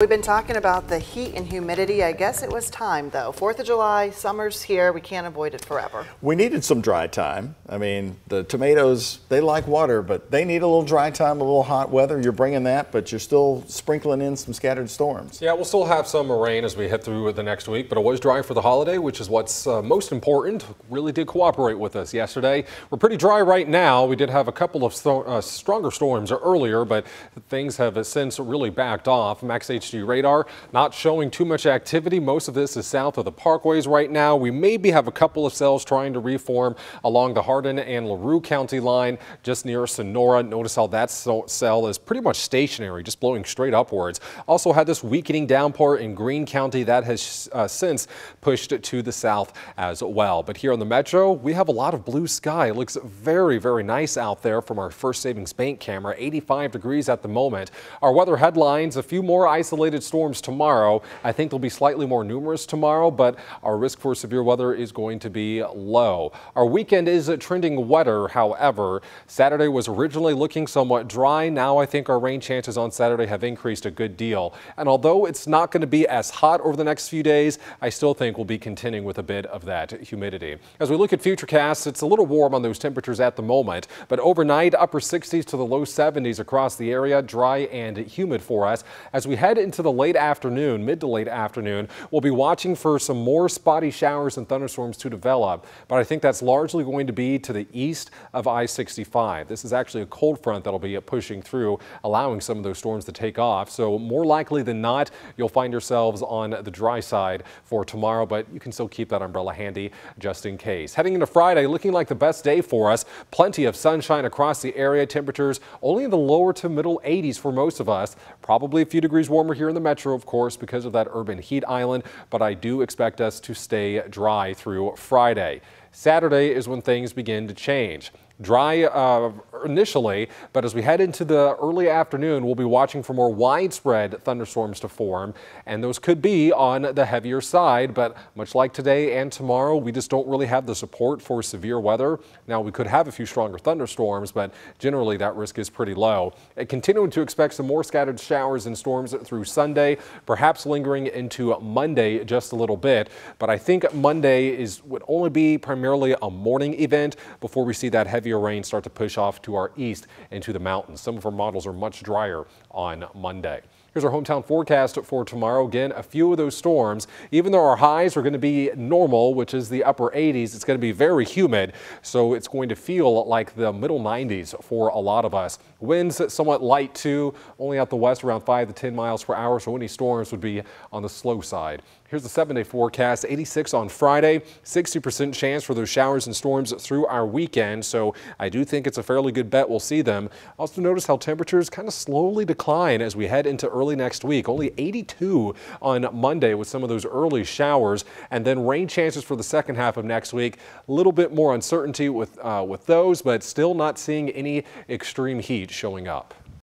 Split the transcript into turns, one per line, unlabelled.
We've been talking about the heat and humidity. I guess it was time, though. 4th of July, summer's here. We can't avoid it forever.
We needed some dry time. I mean, the tomatoes, they like water, but they need a little dry time, a little hot weather. You're bringing that, but you're still sprinkling in some scattered storms.
Yeah, we'll still have some rain as we head through the next week, but it was dry for the holiday, which is what's most important. Really did cooperate with us yesterday. We're pretty dry right now. We did have a couple of stronger storms earlier, but things have since really backed off. Max HD radar not showing too much activity. Most of this is south of the parkways right now. We maybe have a couple of cells trying to reform along the Hardin and LaRue County line just near Sonora. Notice how that cell is pretty much stationary, just blowing straight upwards. Also had this weakening downpour in Greene County that has since pushed to the south as well. But here on the metro, we have a lot of blue sky. It looks very, very nice out there from our First Savings Bank camera. 85 degrees at the moment. Our weather headlines, a few more isolated storms tomorrow. I think they'll be slightly more numerous tomorrow, but our risk for severe weather is going to be low. Our weekend is trending wetter, however. Saturday was originally looking somewhat dry. Now I think our rain chances on Saturday have increased a good deal. And although it's not going to be as hot over the next few days, I still think we'll be contending with a bit of that humidity. As we look at futurecasts, it's a little warm on those temperatures at the moment, but overnight upper 60s to the low 70s across the area, dry and humid for us. As we head into the late afternoon, mid to late afternoon, we'll be watching for some more spotty showers and thunderstorms to develop, but I think that's largely going to be to the east of I-65. This is actually a cold front that'll be pushing through, allowing some of those storms to take off. So more likely than not, you'll find yourselves on the dry side for tomorrow, but you can still keep that umbrella handy just in case. Heading into Friday, looking like the best day for us. Plenty of sunshine across the area. Temperatures only in the lower to middle 80s for most of us. Probably a few degrees warmer here in the metro, of course, because of that urban heat island, but I do expect us to stay dry through Friday. Saturday is when things begin to change. Dry initially, but as we head into the early afternoon, we'll be watching for more widespread thunderstorms to form, and those could be on the heavier side, but much like today and tomorrow, we just don't really have the support for severe weather. Now, we could have a few stronger thunderstorms, but generally that risk is pretty low. Continuing to expect some more scattered showers and storms through Sunday, perhaps lingering into Monday just a little bit, but I think Monday would only be primarily a morning event before we see that heavier rain start to push off to our east into the mountains. Some of our models are much drier on Monday. Here's our hometown forecast for tomorrow. Again, a few of those storms, even though our highs are going to be normal, which is the upper 80s, it's going to be very humid. So it's going to feel like the middle 90s for a lot of us. Winds somewhat light too, only out the west around 5 to 10 miles per hour. So any storms would be on the slow side. Here's the 7-day forecast. 86 on Friday, 60% chance for those showers and storms through our weekend. So I do think it's a fairly good bet we'll see them. Also notice how temperatures kind of slowly decline as we head into early next week. Only 82 on Monday with some of those early showers, and then rain chances for the second half of next week. A little bit more uncertainty with those, but still not seeing any extreme heat showing up.